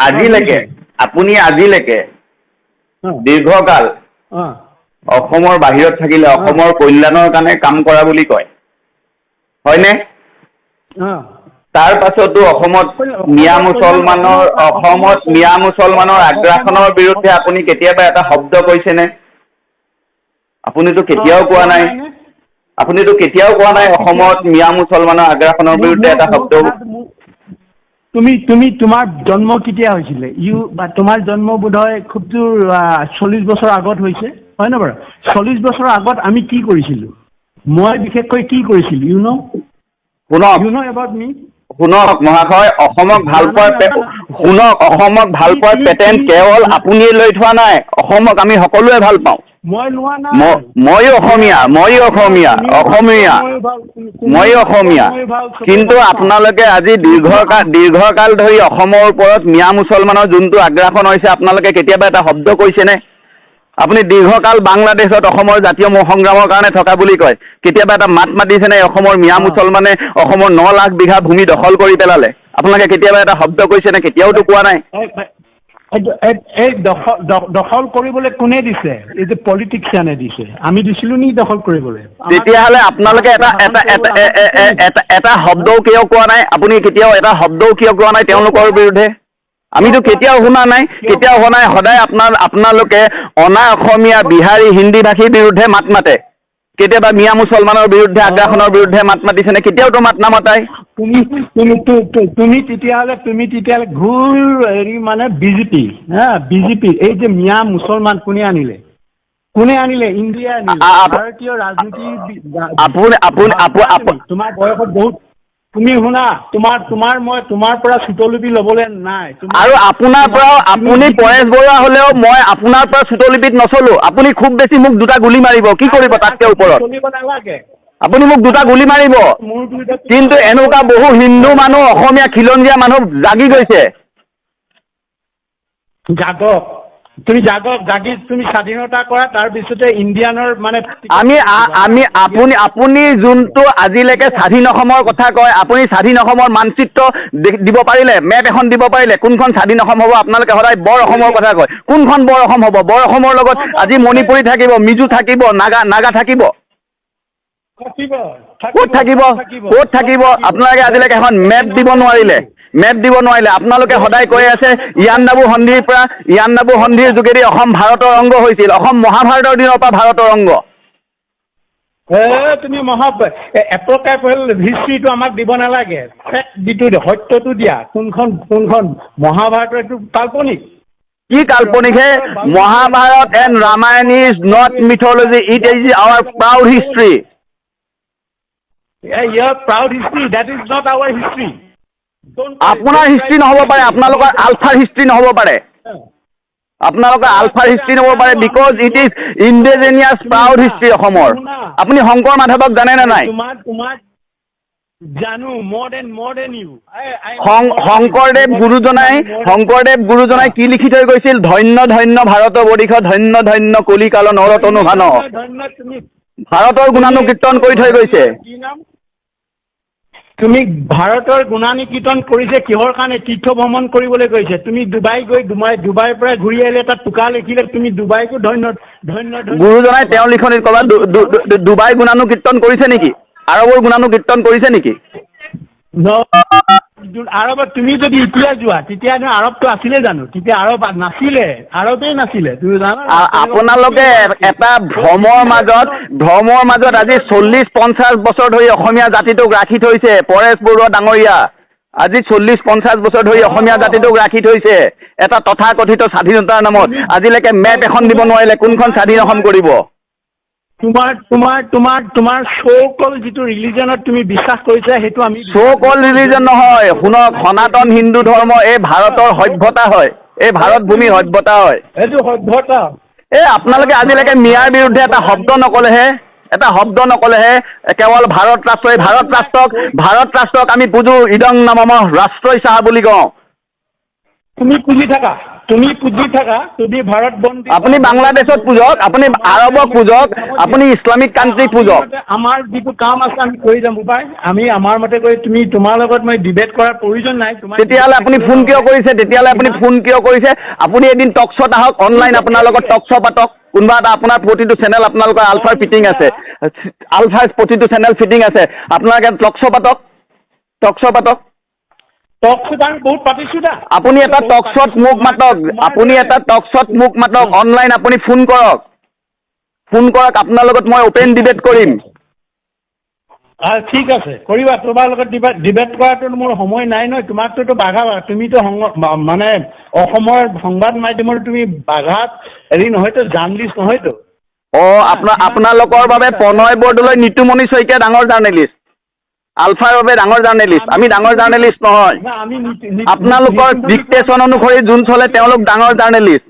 আজিলৈকে দীৰ্ঘকাল অসমৰ বাহিৰত থাকিলে অসমৰ কল্যাণৰ কাৰণে কাম কৰা বুলি কয় হয়নে? তাৰ পাছতো অসমত মিয়া মুছলমানৰ আগ্ৰাসনৰ বিৰুদ্ধে আপুনি কেতিয়াবা এটা শব্দ কৈছেনে? আপুনিতো কেতিয়াও কোৱা নাই। অসমত মিয়া মুছলমানৰ আগ্ৰাসনৰ বিৰুদ্ধে এটা শব্দ। তুমি তোমাৰ জন্ম কেতিয়া হৈছিলে? তোমাৰ জন্ম বোধহয় খুব জোৰ 40 বছৰ আগত হৈছে হয় নে বাৰু? 40 বছৰ আগত আমি কি কৰিছিলো? মই বিশেষকৈ কি কৰিছিলো শুনক মহাশয়, অসমক ভাল পোৱাৰ পেটেণ্ট কেৱল আপুনিয়ে লৈ থোৱা নাই। অসমক আমি সকলোৱে ভাল পাওঁ। মই লোৱা নাই। ময়ো অসমীয়া। কিন্তু আপোনালোকে আজি দীৰ্ঘকাল ধৰি অসমৰ ওপৰত মিয়া মুছলমানৰ যোনটো আগ্ৰাসন হৈছে আপোনালোকে কেতিয়াবা এটা শব্দ কৈছেনে? আপুনি দীৰ্ঘকাল বাংলাদেশত অসমৰ জাতীয় সংগ্ৰামৰ কাৰণে থকা বুলি কয়। কেতিয়াবা এটা মাত মাতিছেনে অসমৰ মিয়া মুছলমানে অসমৰ 9 লাখ বিঘা ভূমি দখল কৰি পেলালে? আপোনালোকে কেতিয়াবা এটা শব্দ কৈছেনে? কেতিয়াওতো কোৱা নাই। এই দখল কৰিবলৈ কোনে দিছে? এই যে পলিটিক্সিয়ানে দিছে। আমি দিছিলো নি দখল কৰিবলৈ? তেতিয়াহ'লে আপোনালোকে এটা শব্দও কিয় কোৱা নাই? আপুনি কেতিয়াও এটা শব্দও কিয় কোৱা নাই তেওঁলোকৰ বিৰুদ্ধে? আমিতো কেতিয়াও শুনা নাই। সদায় আপোনালোকে অনা অসমীয়া বিহাৰী হিন্দী ভাষীৰ বিৰুদ্ধে মাত মাতে। কেতিয়াবা মিয়া মুছলমানৰ বিৰুদ্ধে আগ্ৰাসনৰ বিৰুদ্ধে মাত মাতিছেনে? কেতিয়াওতো মাত নামাতাই। তুমি তেতিয়াহ'লে ঘূৰ মানে বিজেপি বিজেপি এই যে মিয়া মুছলমান কোনে আনিলে? ইণ্ডিয়া আনিলে। ভাৰতীয় ৰাজনীতি তোমাৰ বয়সত বহুত তুমি শুনা, তোমাৰ পৰা চুটলিপি ল'বলৈ নাই। আৰু আপোনাৰ পৰাও আপুনি পৰেশ বৰুৱা হ'লেও মই আপোনাৰ পৰা চুটলিপিত নচলো। আপুনি খুব বেছি মোক 2টা গুলি মাৰিব। কি কৰিব তাতকে ওপৰত? আপুনি মোক 2টা গুলি মাৰিব। কিন্তু এনেকুৱা বহু হিন্দু মানুহ, অসমীয়া খিলঞ্জীয়া মানুহ জাগি গৈছে। তুমি স্বাধীনতা কৰা, তাৰপিছতে ইণ্ডিয়ানৰ মানে আপুনি যোনটো আজিলৈকে স্বাধীন অসমৰ কথা কয়, আপুনি স্বাধীন অসমৰ মানচিত্ৰ দিব পাৰিলে? মেপ এখন দিব পাৰিলে? কোনখন স্বাধীন অসম হ'ব? আপোনালোকে সদায় বৰ অসমৰ কথা কয়। কোনখন বৰ অসম হ'ব? বৰ অসমৰ লগত আজি মণিপুৰী থাকিব, মিজো থাকিব, নাগা থাকিব। ক'ত থাকিব? আপোনালোকে আজিলৈকে এখন মেপ দিব নোৱাৰিলে। আপোনালোকে সদায় কৈ আছে ইয়াণ্ডাবু সন্ধিৰ যোগেদি অসম ভাৰতৰ অংগ হৈছিল। অসম মহাভাৰতৰ দিনৰ পৰা ভাৰতৰ অংগ। তুমি হিষ্ট্ৰীটো আমাক দিব নালাগে। সত্যটো দিয়া। কোনখন মহাভাৰতৰ এইটো কাল্পনিক। কি কাল্পনিক হে? Mahabharat and Ramayan is not mythology, it is our proud history. Your proud history, that is not our history. আপোনাৰ হিষ্ট্ৰী নহ'ব পাৰে, আপোনালোকৰ আলফাৰ হিষ্ট্ৰী নহ'ব পাৰে। Because it is indigenous proud history অসমৰ। আপুনি শংকৰ মাধৱক জানে নে নাই? জানো, more than you. শংকৰদেৱ গুৰুজনাই কি লিখি থৈ গৈছিল? ধন্য ধন্য ভাৰত বৰিষ, ধন্য ধন্য কলিকাল নৰতনু ভান। ভাৰতৰ গুণানুকীৰ্তন কৰি থৈ গৈছে। তুমি ভাৰতৰ গুণানুকীৰ্তন কৰিছে কিহৰ কাৰণে? তীৰ্থ ভ্ৰমণ কৰিবলৈ গৈছে। তুমি ডুবাইৰ পৰা ঘূৰি আহিলে তাত টোকা লিখিলে তুমি ডুবাইকো ধন্য গুৰুজনাই তেওঁৰ লিখনিত ক'ৰবাত ডুবাই গুণানুকীৰ্তন কৰিছে নেকি? আৰবৰ গুণানুকীৰ্তন কৰিছে নেকি? আৰবত তুমি যদি এতিয়া যোৱা তেতিয়া আৰবটো আছিলে জানো? তেতিয়া আৰবেই নাছিলে। তুমি জানা আপোনালোকে এটা ভ্ৰমৰ মাজত আজি 40-50 বছৰ ধৰি অসমীয়া জাতিটোক ৰাখি থৈছে। পৰেশ বৰুৱা ডাঙৰীয়া আজি 40-50 বছৰ ধৰি অসমীয়া জাতিটোক ৰাখি থৈছে এটা তথাকথিত স্বাধীনতাৰ নামত। আজিলৈকে মেপ এখন দিব নোৱাৰিলে। কোনখন স্বাধীন অসম কৰিব? তোমাৰ চৌকল যিটো ৰিলিজনত তুমি বিশ্বাস কৰিছা সেইটো আমি চৌকল ৰিলিজন নহয়। শুনক, সনাতন হিন্দু ধৰ্ম এই ভাৰতৰ সভ্যতা হয়। এই ভাৰত ভূমিৰ সভ্যতা হয়। এইটো সভ্যতা। আপোনালোকে আজিলৈকে মিয়াৰ বিৰুদ্ধে এটা শব্দ নকলেহে। কেৱল ভাৰত ৰাষ্ট্ৰক আমি পুজো। ইদং নামম ৰাষ্ট্ৰই চাহ বুলি কওঁ। তুমি পুজি থাকা। তুমি পুজি থাকা, তুমি ভাৰত বন্দী, আপুনি বাংলাদেশত পূজক, আপুনি আৰবক পূজক, আপুনি ইছলামিক কাণ্ট্ৰিক পূজক। আমাৰ যিটো কাম আছে আমি কৰি যাম উপায়, আমি আমাৰ মতে কৰি, তুমি তোমাৰ লগত মই ডিবেট কৰাৰ প্ৰয়োজন নাই। তেতিয়াহ'লে আপুনি ফোন কিয় কৰিছে? তেতিয়াহ'লে আপুনি ফোন কিয় কৰিছে? আপুনি এদিন টক শ্ব'ত আহক, অনলাইন আপোনাৰ লগত টক শ্ব' পাতক। কোনোবা এটা আপোনাৰ প্ৰতিটো চেনেল আপোনালোকৰ আলফাৰ ফিটিং আছে, আলফাৰ প্ৰতিটো চেনেল ফিটিং আছে, আপোনালোকে টক শ্ব' পাতক, টক শ্ব' পাতক। টক শ্ব'ত আমি বহুত পাতিছো না। আপুনি এটা টক শ্ব'ত মোক মাতক, আপুনি এটা টক শ্ব'ত মোক মাতক, অনলাইন আপুনি ফোন কৰক, ফোন কৰক, আপোনাৰ লগত মই অপেন ডিবেট কৰিম। ঠিক আছে, কৰিবা। তোমাৰ লগত ডিবেট কৰাটো মোৰ সময় নাই নহয়। তোমাকতো বাঘা, তুমিতো মানে অসমৰ সংবাদ মাধ্যমৰ তুমি বাঘাত হেৰি নহয়তো, জাৰ্ণেলিষ্ট নহয়তো। আপোনালোকৰ বাবে প্ৰণয় বৰদলৈ, নিতুমণি শইকীয়া ডাঙৰ জাৰ্ণেলিষ্ট, আলফাৰ বাবে ডাঙৰ জাৰ্ণেলিষ্ট। আমি ডাঙৰ জাৰ্ণেলিষ্ট নহয়। আপোনালোকৰ ডিক্টেশ্যন অনুসৰি যোন চলে তেওঁলোক ডাঙৰ জাৰ্ণেলিষ্ট।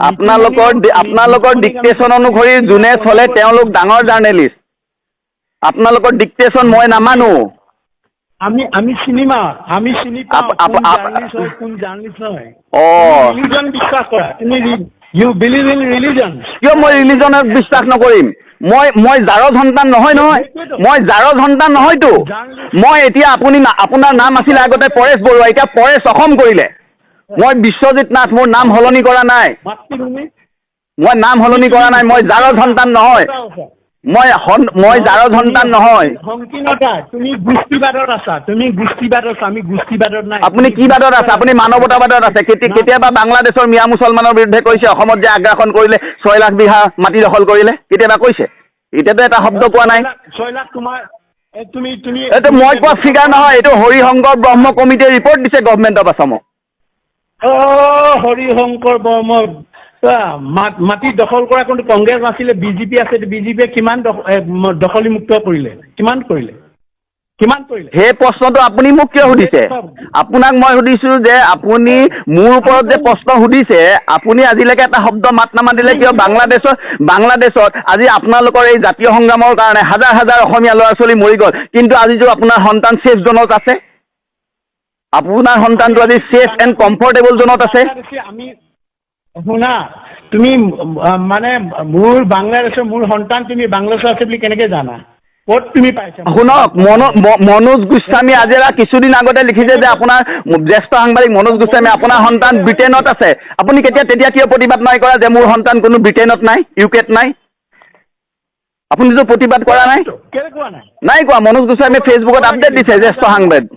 আপোনালোকৰ ডিক্টেশ্যন অনুসৰি যোনে চলে তেওঁলোক ডাঙৰ জাৰ্ণেলিষ্ট। আপোনালোকৰ ডিক্টেশ্যন মই নামানো। আমি চিনিমা, আমি চিনি পাওঁ কোন জাৰ্ণেলিষ্ট হয়, কোন জাৰ্ণেলিষ্ট নহয়। ৰিলিজন বিশ্বাস কৰা তুমি, ইউ বিলিভ ইন ৰিলিজন। কিয় মই ৰিলিজনত বিশ্বাস নকৰিম? মই জাৰৰ সন্তান নহয় নহয়, মই জাৰৰ সন্তান নহয়তো। মই এতিয়া আপোনাৰ নাম আছিলে আগতে পৰেশ বৰুৱা, এতিয়া পৰেশ অসম কৰিলে। মই বিশ্বজিৎ নাথ, মোৰ নাম সলনি কৰা নাই। মই নাম সলনি কৰা নাই। মই জাৰৰ সন্তান নহয়। মই জাৰৰ সন্তান নহয়। সংকীৰ্ণতা, তুমি গোষ্ঠীবাদত আছা, তুমি গোষ্ঠীবাদত আছা, আমি গোষ্ঠীবাদত নাই। আপুনি কি বাদত আছে? আপুনি মানৱতাবাদত আছে। কেতিয়াবা বাংলাদেশৰ মিয়া মুছলমানৰ বিৰুদ্ধে কৈছে, অসমত যে আগ্ৰাসন কৰিলে 6 লাখ বিঘা মাটি দখল কৰিলে, কেতিয়াবা কৈছে? এতিয়াতো এটা শব্দ কোৱা নাই। 6 লাখ তোমাৰ, এইটো মই কোৱা ফিগাৰ নহয়, এইটো হৰিশংকৰ ব্ৰহ্ম কমিটিয়ে ৰিপৰ্ট দিছে গভৰ্ণমেণ্ট অফ আছামক। হৰিশংকৰ ব্ৰহ্ম মাটি দখল কৰা কোনটো কংগ্ৰেছ আছিলে, বিজেপি আছে। বিজেপিয়ে কিমান দখলীমুক্ত কৰিলে? কিমান কৰিলে? সেই প্ৰশ্নটো আপুনি মোক কিয় সুধিছে? আপোনাক মই সুধিছো যে আপুনি মোৰ ওপৰত যে প্ৰশ্ন সুধিছে, আপুনি আজিলৈকে এটা শব্দ মাত নামাতিলে কিয়? বাংলাদেশত আজি আপোনালোকৰ এই জাতীয় সংগ্ৰামৰ কাৰণে হাজাৰ হাজাৰ অসমীয়া ল'ৰা ছোৱালী মৰি গ'ল, কিন্তু আজি যে আপোনাৰ সন্তান ছেফ জোনত আছে, আপোনাৰ সন্তানটো আজি ছেফ এণ্ড কমফৰ্টেবল জোনত আছে। শুনা, তুমি মানে মোৰ বাংলাদেশৰ মোৰ সন্তান তুমি বাংলাদেশৰ আছে বুলি কেনেকে জানা? ক'ত তুমি পাইছা? শুনক, মনোজ গোস্বামী আজিৰা কিছুদিন আগতে লিখিছে যে আপোনাৰ জ্যেষ্ঠ সাংবাদিক মনোজ গোস্বামী, আপোনাৰ সন্তান ব্ৰিটেইনত আছে। আপুনি তেতিয়া কিয় প্ৰতিবাদ নাই কৰা যে মোৰ সন্তান কোনো ব্ৰিটেইনত নাই, ইউকেত নাই? আপুনিতো প্ৰতিবাদ কৰা নাই, নাই কোৱা। মনোজ গোস্বামীয়ে ফেচবুকত আপডেট দিছে, জ্যেষ্ঠ সাংবাদিক।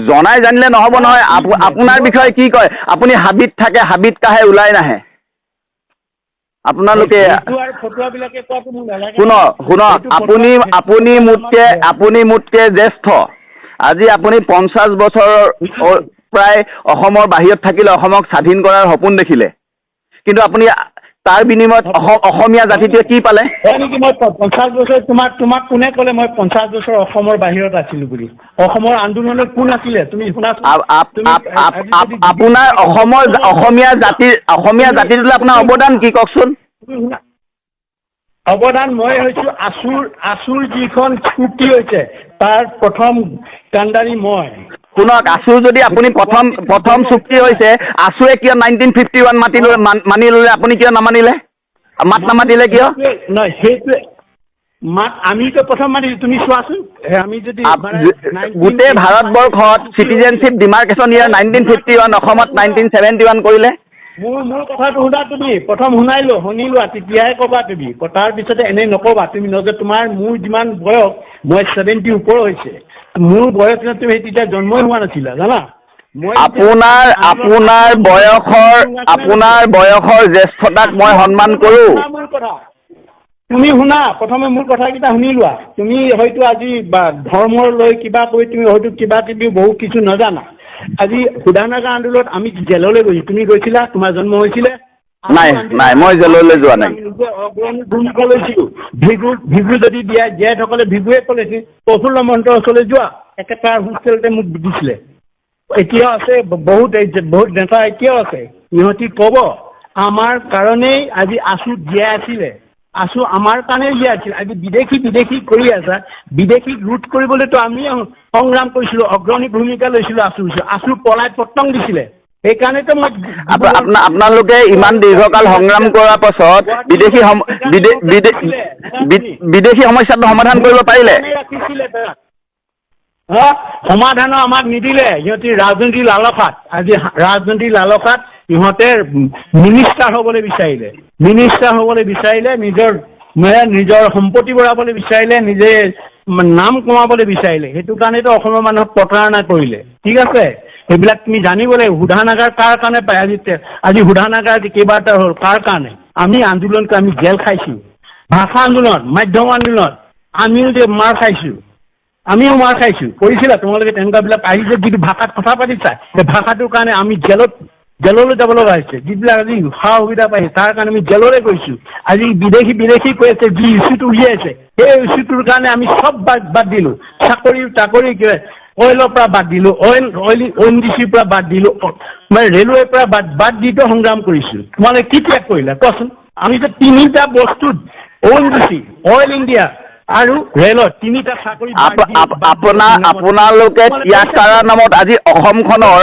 জনাই জানিলে নহ'ব নহয়। আপোনাৰ বিষয়ে কি কয়? আপুনি হাবিত থাকে, হাবিত কাহে ওলাই নাহে। আপোনালোকে শুনক, আপুনি মোতকে জ্যেষ্ঠ। আজি আপুনি 50 বছৰৰ প্ৰায় অসমৰ বাহিৰত থাকিলে, অসমক স্বাধীন কৰাৰ সপোন দেখিলে, কিন্তু আপুনি তাৰ বিনিময়ত অসমীয়া জাতিটোৱে কি পালে? মই 50 বছৰ, তোমাক কোনে ক'লে মই 50 বছৰ অসমৰ বাহিৰত আছিলো বুলি? অসমৰ আন্দোলনত কোন আছিলে? তুমি শুনাচোন, আপোনাৰ অসমীয়া জাতিটোলৈ আপোনাৰ অৱদান কি কওকচোন? অৱদান মই হৈছো আছুৰ যিখন চুক্তি হৈছে তাৰ প্ৰথম কাণ্ডাৰী মই। শুনক, আছু যদি আপুনি প্ৰথম চুক্তি হৈছে, আছুৱে কিয় 1951 মানি ল'লে, আপুনি কিয় নামানিলে? মাত নামাতিলে কিয়? নহয়, সেইটোৱে আমিতো প্ৰথম মানিলো। তুমি চোৱাচোন, আমি যদি গোটেই ভাৰতবৰ্ষত চিটিজেনশ্বিপ ডিমাৰ্কেশ্যন ইয়াৰ 1951, অসমত 1971 কৰিলে। মোৰ কথাটো শুনা, তুমি প্ৰথম শুনিলোৱা, তেতিয়াহে ক'বা তুমি। তাৰপিছতে এনেই নক'বা তুমি, মোৰ যিমান বয়স, মই 70 ওপৰ হৈছে। মোৰ বয়স তুমি তেতিয়া জন্মই হোৱা নাছিলা, জানা? আপোনাৰ বয়সৰ জ্যেষ্ঠতাক মই সন্মান কৰোঁ। তুমি শুনা, প্ৰথমে মোৰ কথাকেইটা শুনি লোৱা। তুমি হয়তো আজি ধৰ্মৰ লৈ কিবা কৰি তুমি হয়তো কিবা কিবি বহু কিছু নাজানা। আজি শোধানাগাৰ আন্দোলনত আমি জেললৈ গৈছো, তুমি গৈছিলা? তোমাৰ জন্ম হৈছিলে? নাই, মই জেললৈ যোৱা নাই। ভূমিকা লৈছিলো। ভিগু যদি জীয়াই থকলে ভিগুৱে ক'লেছিল প্ৰফুল্ল মহন্তৰ ওচৰলৈ যোৱা, একেটা হোষ্টেলতে মোক দিছিলে। এতিয়াও আছে, বহুত নেতা এতিয়াও আছে। সিহঁতি ক'ব আমাৰ কাৰণেই আজি আছু জীয়াই আছিলে, আছো আমাৰ কাৰণে জীয়াই আছিল। আজি বিদেশী কৰি আছা, বিদেশীক ৰোধ কৰিবলৈতো আমি সংগ্ৰাম কৰিছিলো, অগ্ৰণী ভূমিকা লৈছিলো। আছো পলাই পতং দিছিলে। সেইকাৰণেতো মই আপোনালোকে ইমান দীৰ্ঘকাল সংগ্ৰাম কৰাৰ পাছত বিদেশী সমস্যাটো সমাধান কৰিব পাৰিলে? সমাধানো আমাক নিদিলে। সিহঁতি ৰাজনীতিৰ লালসাত, আজি ৰাজনীতিৰ লালসাত সিহঁতে মিনিষ্টাৰ হ'বলৈ বিচাৰিলে, নিজৰ সম্পত্তি বঢ়াবলৈ বিচাৰিলে, নিজে নাম কমাবলৈ বিচাৰিলে। সেইটো কাৰণেতো অসমৰ মানুহক প্ৰতাৰণা কৰিলে। ঠিক আছে, সেইবিলাক তুমি জানিব লাগিব। শোধানাগাৰ কাৰ কাৰণে পায়? আজি শোধানাগাৰ কেইবাটা হ'ল, কাৰ কাৰণে? আমি আন্দোলন কৰি আমি জেল খাইছো, ভাষা আন্দোলন, মাধ্যম আন্দোলন, আমিও যে মাৰ খাইছো, কৰিছিলা তোমালোকে তেনেকুৱাবিলাক আহিছে যিটো ভাষাত কথা পাতিছা, সেই ভাষাটোৰ কাৰণে আমি জেললৈ যাব লগা হৈছে। যিবিলাক আজি সা সুবিধা পাইছে তাৰ কাৰণে আমি জেললৈ গৈছো। আজি বিদেশী কৈ আছে, যি ইছ্যুটো উলিয়াইছে সেই ইছ্যুটোৰ কাৰণে আমি চব বাদ দিলো। চাকৰি অইলৰ পৰা বাদ দিলো, ONGCৰ পৰা বাদ দিলো, ৰেলৱেৰ পৰা বাদ দিটো সংগ্ৰাম কৰিছো। তোমালোকে কি ত্যাগ কৰিলা কোৱাচোন? আমি যে 3টা বস্তুত ONGC, অইল ইণ্ডিয়া আৰু ৰেলত 3টা চাকৰি আপোনালোকে ত্যাগ কৰাৰ নামত আজি অসমখনৰ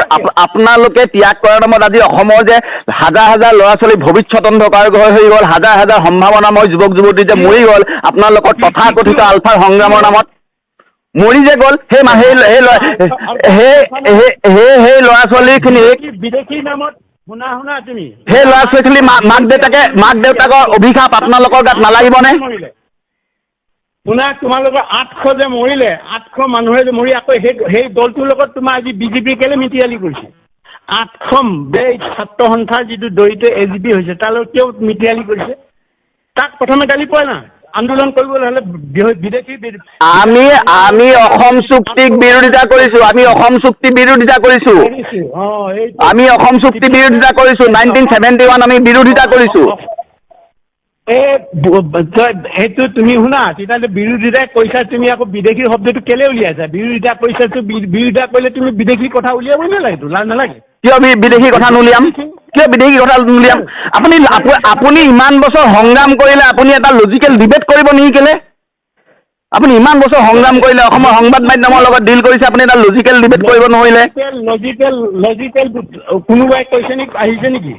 অসমৰ যে হাজাৰ হাজাৰ ল'ৰা ছোৱালী ভৱিষ্যত অন্ধকাৰ হৈ গ'ল, হাজাৰ হাজাৰ সম্ভাৱনাময় যুৱক যুৱতী যে মৰি গ'ল আপোনালোকৰ তথাকথিত আলফাৰ সংগ্ৰামৰ নামত মৰি যে গ'ল। সেই ল'ৰা ছোৱালীখিনিক বিদেশীৰ নামত শুনা তুমি সেই ল'ৰা ছোৱালী মাক দেউতাকৰ অভিশাপ আপোনালোকৰ গাত নালাগিবনে? শুনা, তোমালোকৰ 800 যে মৰিলে, 800 মানুহে যে মৰি আকৌ সেই দলটোৰ লগত তোমাৰ আজি বিজেপি কেলে মিতিৰালি কৰিছে? 800 ছাত্ৰ সন্থাৰ যিটো দৰিদ্ৰ AGP হৈছে তাৰ লগত কিয় মিতিৰালি কৰিছে? তাক প্ৰথমে গালি পোৱা না। আন্দোলন কৰিবলৈ হ'লে বিদেশী আমি অসম চুক্তিক বিৰোধিতা কৰিছো। আমি অসম চুক্তি বিৰোধিতা কৰিছো। 1971 আমি বিৰোধিতা কৰিছো। সেইটো তুমি শুনা, তেতিয়াহ'লে বিৰোধিতা কৰিছা তুমি, আকৌ বিদেশী শব্দটো কেলে উলিয়াইছা? বিৰোধিতা কৰিছা, বিৰোধিতা কৰিলে তুমি বিদেশী কথা উলিয়াবই নালাগে, লাজ নালাগে? কিয় বিদেশী কথা নুলিয়াম? আপুনি ইমান বছৰ সংগ্ৰাম কৰিলে আপুনি এটা লজিকেল ডিবেট কৰিব নিশিকিলে? আপুনি ইমান বছৰ সংগ্ৰাম কৰিলে, অসমৰ সংবাদ মাধ্যমৰ লগত ডিল কৰিছে, আপুনি এটা লজিকেল ডিবেট কৰিব নোৱাৰিলে? লজিকেল কোনোবাই কৈছে নেকি? আহিছে নেকি?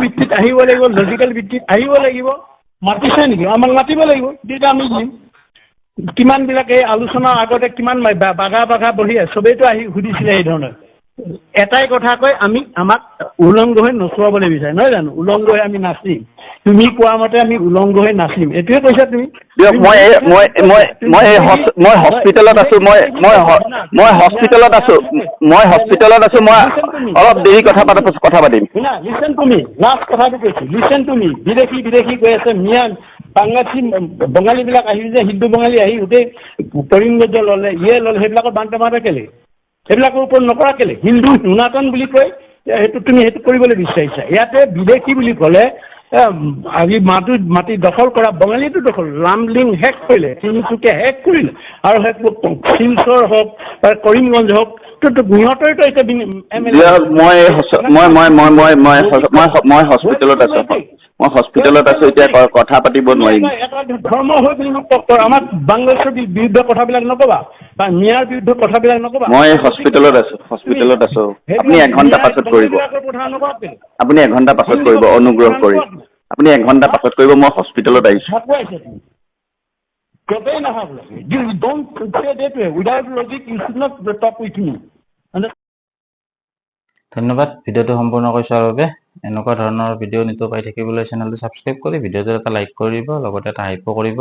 ভিত্তিত আহিব লাগিব, লজিকেল ভিত্তিত আহিব লাগিব। মাতিছে নেকি? আমাক মাতিব লাগিব, তেতিয়া আমি দিম। কিমানবিলাক এই আলোচনাৰ আগতে কিমান বাগা বহি আছে, চবেইতো আহি সুধিছিলে এই ধৰণৰ। এটাই কথা কয়, আমাক উলংগ হৈ নচুৱাবলৈ বিচাৰে, নহয় জানো? উলংগ হৈ আমি নাচিম, তুমি কোৱা মতে আমি উলংগ হৈ নাচিম, এইটোৱে কৈছা তুমি। মই হস্পিটেলত আছো, মই হস্পিটেলত আছো, মই অলপ দেৰি কথা পাতিম। শুনা, লিচেন তুমি, লাষ্ট কথাটো কৈছো, লিচেন তুমি। বিদেশী কৈ আছে, মিয়ান বাংলাদেশী বঙালীবিলাক আহি যে হিন্দু বঙালী আহি গোটেই কৰিমগঞ্জ ল'লে, ল'লে, সেইবিলাকৰ বান্ধ কেলে? সেইবিলাকৰ ওপৰত নকৰা কেলে? হিন্দু সনাতন বুলি কয়, তুমি সেইটো কৰিবলৈ বিচাৰিছা। ইয়াতে বিদেশী বুলি ক'লে আজি মাটি দখল কৰা বঙালীটো দখল, লামডিং শেষ কৰিলে, তিনিচুকীয়া শেষ কৰিলে, আৰু শিলচৰ হওক বা কৰিমগঞ্জ হওক, সিহঁতৰতো এতিয়া মই হস্পিটেলত আছো, এতিয়া কথা পাতিব নোৱাৰিম। এটা ধৰ্ম হৈ বুলি আমাক বাংলাদেশৰ বিৰুদ্ধে কথাবিলাক নকবা, বা মিয়াৰ বিৰুদ্ধে কথাবিলাক নকবা। মই হস্পিটেলত আছো। আপুনি এঘণ্টা পাছত কৰিব, অনুগ্ৰহ কৰি আপুনি এঘণ্টা পাছত কৰিব। মই হস্পিটেলত আহিছো। ধন্যবাদ ভিডিঅ'টো সম্পূৰ্ণ কৰি চোৱাৰ বাবে। এনেকুৱা ধৰণৰ ভিডিঅ' নিতৌ পাই থাকিবলৈ চেনেলটো ছাবস্ক্ৰাইব কৰি ভিডিঅ'টো এটা লাইক কৰিব, লগতে এটা হাইপো কৰিব।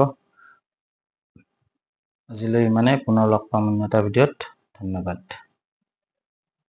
আজিলৈ ইমানেই, পুনৰ লগ পাম অন্য এটা ভিডিঅ'ত। ধন্যবাদ।